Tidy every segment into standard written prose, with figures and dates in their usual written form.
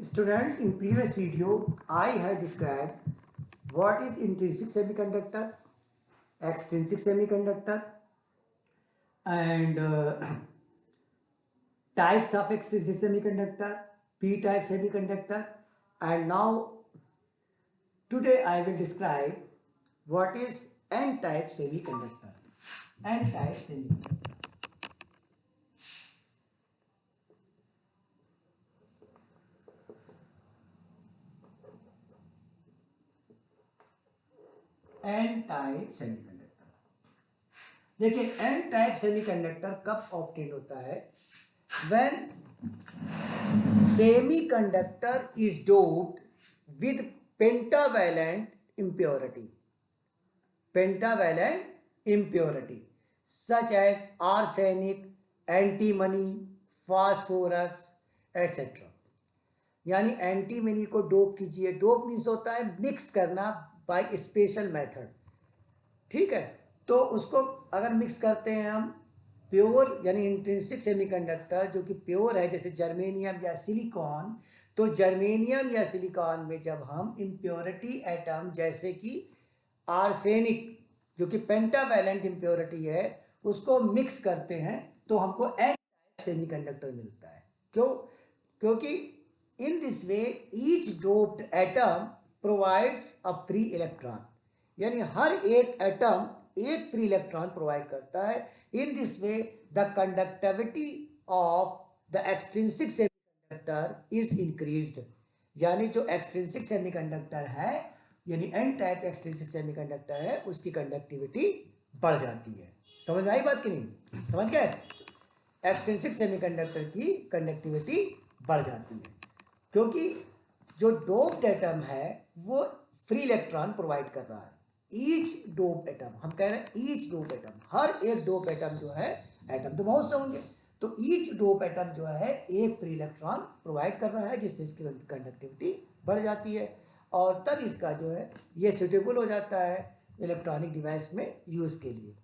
Student, in previous video, I had described what is intrinsic semiconductor, extrinsic semiconductor, and types of extrinsic semiconductor, p-type semiconductor, and now today I will describe what is n-type semiconductor. N-type semiconductor. N type semiconductor. देखिए N type semiconductor कब obtain होता है? When semiconductor is doped with pentavalent impurity, pentavalent impurity such as arsenic, antimony, phosphorus etc. यानी antimony को dope कीजिए। Dope means होता है mix करना बाय स्पेशल मेथड, ठीक है। तो उसको अगर मिक्स करते हैं हम प्योर यानी इंट्रिंसिक सेमीकंडक्टर जो कि प्योर है, जैसे जर्मेनियम या सिलिकॉन, तो जर्मेनियम या सिलिकॉन में जब हम इम्प्योरिटी एटम जैसे कि आर्सेनिक जो कि पेंटावैलेंट इम्प्योरिटी है उसको मिक्स करते हैं तो हमको एन टाइप सेमीकंडक्टर मिलता है। क्यों? क्योंकि in this way each doped atom provides a free electron, यानी हर एक एटम एक फ्री इलेक्ट्रॉन प्रोवाइड करता है। In this way the conductivity of the extrinsic semiconductor is increased, यानी जो एक्सट्रिंसिक सेमीकंडक्टर है यानी एन टाइप एक्सट्रिंसिक सेमीकंडक्टर है उसकी कंडक्टिविटी बढ़ जाती है। समझ में आई बात कि नहीं? समझ गए? एक्सट्रिंसिक सेमीकंडक्टर की कंडक्टिविटी बढ़ जाती है क्योंकि जो डोप्ड एटम है वो फ्री इलेक्ट्रॉन प्रोवाइड कर रहा है। ईच डोप एटम, हम कह रहे हैं ईच डोप एटम, हर एक डोप एटम जो है, एटम तो बहुत से होंगे, तो ईच डोप एटम जो है एक फ्री इलेक्ट्रॉन प्रोवाइड कर रहा है जिससे इसकी कंडक्टिविटी बढ़ जाती है और तब इसका जो है ये सुटेबल हो जाता है इलेक्ट्रॉनिक डिवाइस में यूज़ के लिए।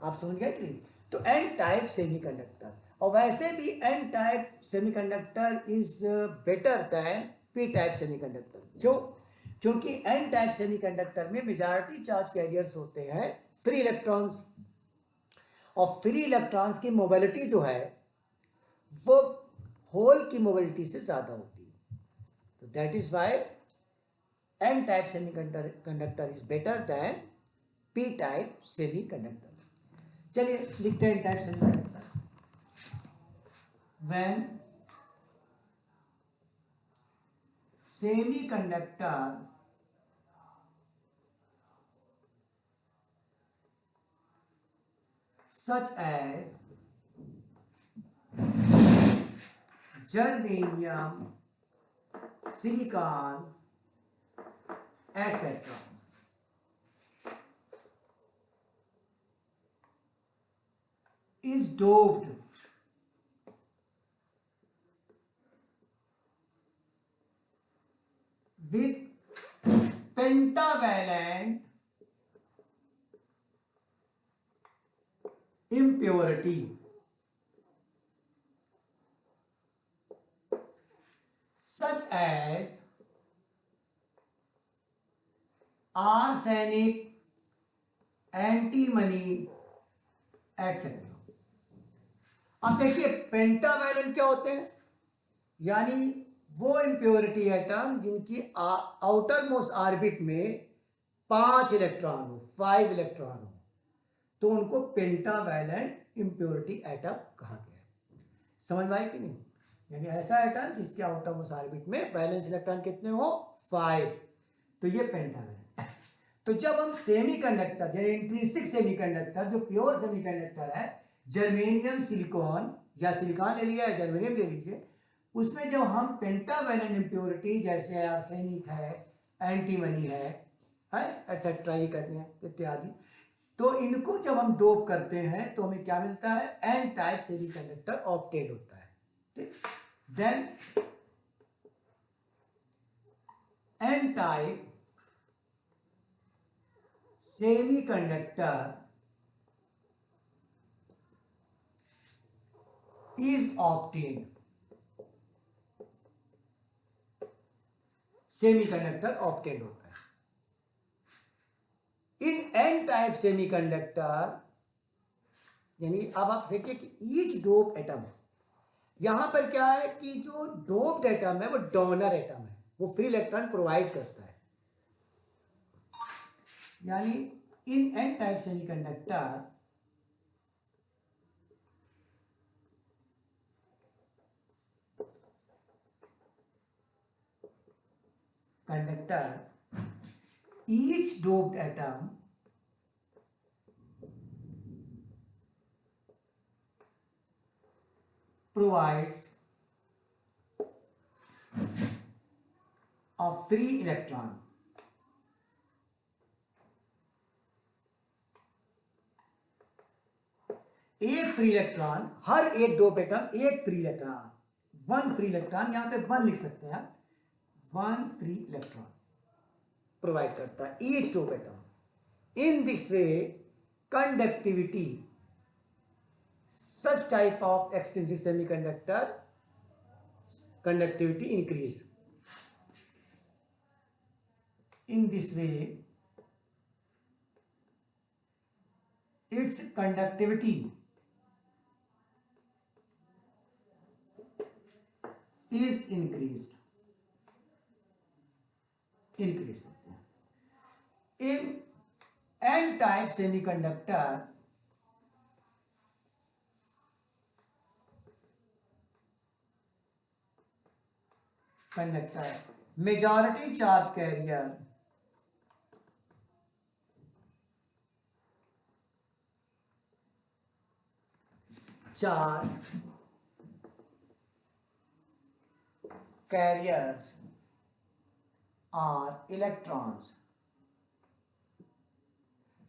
आप समझ गए कि नहीं? तो एन टाइप सेमीकंडक्टर, और वैसे भी N type semiconductor is better than P type semiconductor. क्यों? क्योंकि एन टाइप सेमीकंडक्टर में मेजॉरिटी चार्ज कैरियर्स होते हैं फ्री इलेक्ट्रॉन्स, और फ्री इलेक्ट्रॉन्स की मोबिलिटी जो है वो होल की मोबिलिटी से ज़्यादा होती है। तो that is why N type semiconductor is better than P type semiconductor. चलिए लिखते हैं N type semiconductor. When semiconductor such as germanium, silicon, etc. is doped with pentavalent impurity such as arsenic, antimony etc. अब देखिए pentavalent क्या होते हैं, यानी वो इम्प्योरिटी एटम जिनकी आउटर मोस्ट ऑर्बिट में 5 इलेक्ट्रॉन हो, 5 इलेक्ट्रॉन हो, तो उनको पेंटावैलेंट इम्प्योरिटी एटम कहा गया है। समझ में आई कि नहीं? यानी ऐसा एटम जिसके आउटर मोस्ट ऑर्बिट में वैलेंस इलेक्ट्रॉन कितने हो? 5, तो ये पेंटावैलेंट। तो जब हम सेमीकंडक्टर यानी इंट्रिंसिक सेमीकंडक्टर जो प्योर सेमीकंडक्टर है, जर्मेनियम सिलिकॉन या सिलिकॉन ले लिया या जर्मेनियम ले लीजिए, उसमें जब हम पेंटावैलेंट इम्प्योरिटी जैसे आर्सेनिक है, एंटीमनी है एक्सेट्रा ये कहते हैं इत्यादि, तो इनको जब हम डोप करते हैं तो हमें क्या मिलता है? एन टाइप सेमीकंडक्टर ऑब्टेन होता है। ठीक, then N type semiconductor is obtained semiconductor obtained होता है। इन एन टाइप सेमीकंडक्टर, यानी अब आप देखिए कि ईच डोप एटम, यहां पर क्या है कि जो डोप्ड एटम है वो डोनर एटम है, वो फ्री इलेक्ट्रॉन प्रोवाइड करता है। यानी in an type semiconductor each doped atom provides a free electron. एक फ्री इलेक्ट्रॉन, हर एक डोप एटम एक free electron, one free electron, यहां पे वन लिख सकते हैं आप, वन फ्री इलेक्ट्रॉन प्रोवाइड करता है each dope atom. In this way conductivity, such type of extrinsic semiconductor conductivity increase. In this way its conductivity is increased in n type semiconductor conductor majority charge carrier carriers are electrons।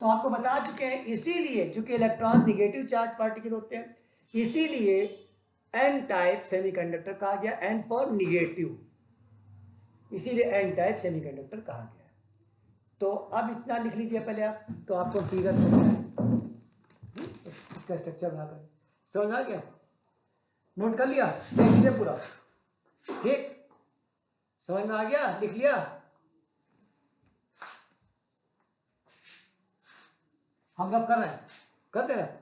तो आपको बता चुके हैं, इसीलिए चूंकि electron negative charge particle होते हैं, इसीलिए एन टाइप सेमीकंडक्टर कहा गया, एन फॉर निगेटिव, इसीलिए एन टाइप सेमीकंडक्टर कहा गया। तो अब इतना लिख लीजिए पहले आप, तो आपको फिगर इसका स्ट्रक्चर बनाकर समझ आ गया, नोट कर लिया, देख लीजिए पूरा, ठीक, समझ में आ गया, लिख लिया। हम रफ कर रहे हैं, करते रहे।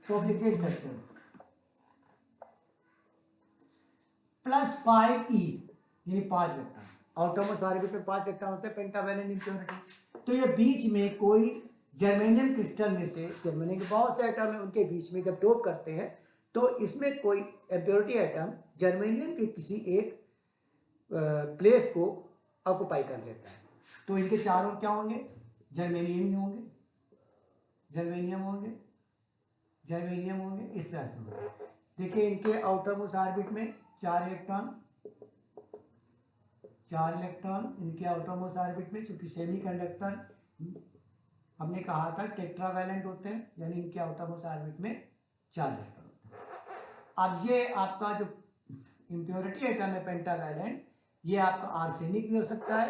तो अब लिखिए स्ट्रक्चर +5e यानी 5 इलेक्ट्रॉन, ऑटोमोस ऑर्बिट में 5 इलेक्ट्रॉन होते हैं, पेंटावैलेंट इम्प्योरिटी। तो ये बीच में कोई जर्मेनियम क्रिस्टल में से, जर्मेनियम के बहुत से एटम है, उनके बीच में जब डोप करते हैं तो इसमें कोई इम्प्योरिटी एटम जर्मेनियम के किसी एक प्लेस को ऑक्युपाई कर लेता है। तो इनके चारों क्या होंगे, जर्मेनियम ही होंगे, जर्मेनियम होंगे, जर्मेनियम होंगे, इस तरह से होंगे। देखिए इनके आउटर मोस्ट ऑर्बिट में 4 इलेक्ट्रॉन, इनके आउटर मोस्ट ऑर्बिट में, चूंकि सेमीकंडक्टर हमने कहा था टेट्रावैलेंट होते हैं, यानी इनके आउटर मोस्ट ऑर्बिट में 4 इलेक्ट्रॉन होते हैं। अब ये आपका जो इम्प्योरिटी एटम है पेंटावैलेंट, ये आपका आर्सेनिक भी हो सकता है,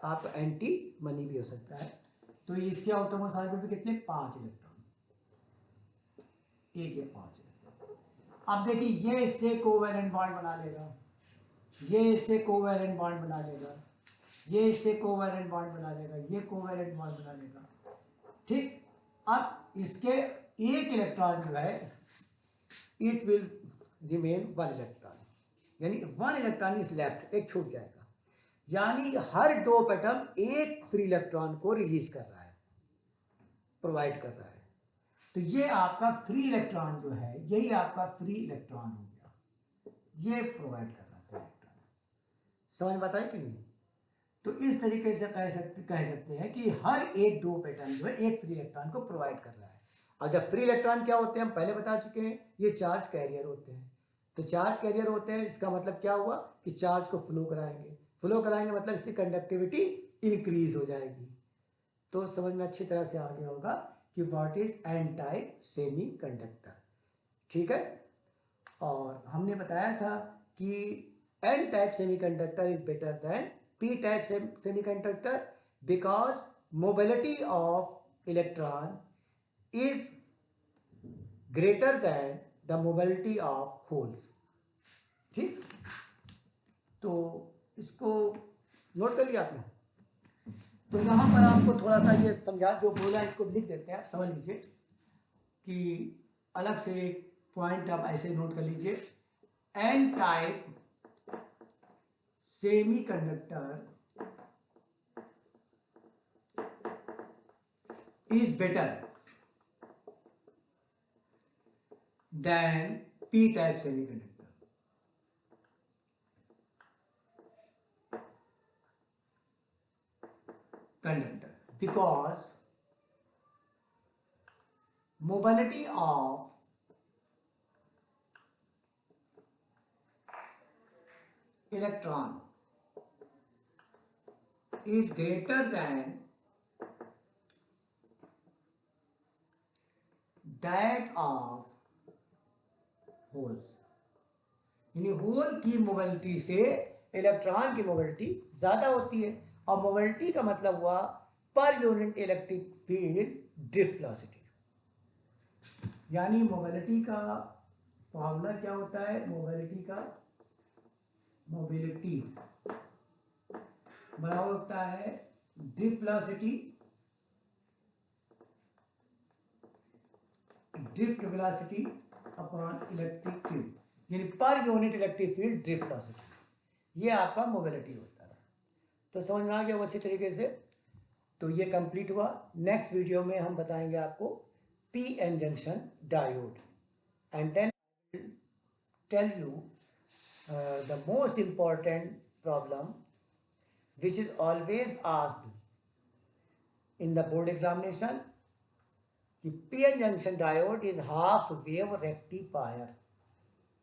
आपका एंटीमनी भी हो सकता है। तो इसके आउटर मोस्ट ऑर्बिट में कितने, 5 इलेक्ट्रॉन, एक या 5 इलेक्ट्रॉन। अब देखिए ये इससे कोवैलेंट बॉन्ड बना लेगा, ये इससे कोवैलेंट बॉन्ड बना लेगा, ये इससे कोवैलेंट बॉन्ड बना लेगा, ये कोवैलेंट बॉन्ड बना लेगा, ठीक। अब इसके एक इलेक्ट्रॉन जो है, इट विल रिमेन 1 इलेक्ट्रॉन, यानी 1 इलेक्ट्रॉन इज लेफ्ट, एक छूट जाएगा। यानी हर डोप एटम एक फ्री इलेक्ट्रॉन को रिलीज कर रहा है, प्रोवाइड कर रहा है। तो ये आपका फ्री इलेक्ट्रॉन जो है, यही आपका फ्री इलेक्ट्रॉन हो गया, ये प्रोवाइड कर रहा है फ्री इलेक्ट्रॉन। समझ में आता है कि नहीं? तो इस तरीके से कह सकते हैं कि हर एक डोप एटम जो है एक फ्री इलेक्ट्रॉन को प्रोवाइड कर रहा है। और जब फ्री इलेक्ट्रॉन क्या होते हैं हम पहले बता चुके हैं, ये चार्ज कैरियर होते हैं। तो चार्ज कैरियर होते हैं, इसका मतलब क्या हुआ कि चार्ज को फ्लो कराएंगे, फ्लो कराएंगे मतलब इसकी कंडक्टिविटी इंक्रीज हो जाएगी। तो समझ में अच्छी तरह से आ गया होगा कि what is N type semiconductor. ठीक है, और हमने बताया था कि N type semiconductor is better than P type semiconductor because mobility of electron is greater than the mobility of holes. ठीक, तो इसको नोट कर लिया आपने। तो यहाँ पर आपको थोड़ा सा ये समझा, जो बोला इसको लिख देते हैं, आप समझ लीजिए कि अलग से एक पॉइंट आप ऐसे नोट कर लीजिए, N type semiconductor is better than p-type semiconductor. Conductor, because mobility of electron is greater than that of holes. यानी होल की मोबिलिटी से इलेक्ट्रॉन की मोबिलिटी ज्यादा होती है, और मोबिलिटी का मतलब हुआ per unit electric field drift velocity. यानी मोबिलिटी का फॉर्मूला क्या होता है, मोबिलिटी बराबर होता है drift velocity upon electric field, यानी per unit electric field drift velocity, ये आपका मोबिलिटी होता है। तो समझ में आ गया वो अच्छे तरीके से। तो ये कंप्लीट हुआ। नेक्स्ट वीडियो में हम बताएंगे आपको P N junction diode, and then tell you the most important problem which is always asked in the board examination, कि P N junction diode is half wave rectifier.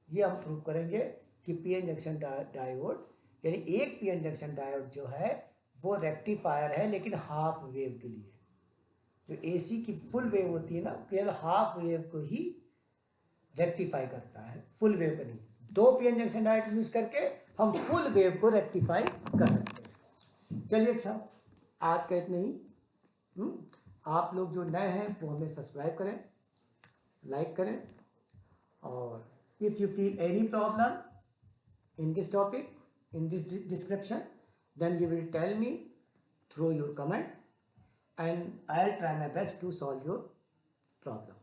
ये हम prove करेंगे कि P N junction diode, यानी एक P N junction diode जो है वो रेक्टिफायर है, लेकिन हाफ वेव के लिए। जो एसी की फुल वेव होती है ना, केवल हाफ वेव को ही रेक्टिफाई करता है, फुल वेव को नहीं। दो P N junction diode use करके हम फुल वेव को रेक्टिफाई कर सकते हैं। चलिए, अच्छा, आज का इतना ही। आप लोग जो नए हैं वो हमें सब्सक्राइब करें, लाइक करें, और if you feel any problem in this topic, in this description, then you will tell me through your comment, and I'll try my best to solve your problem.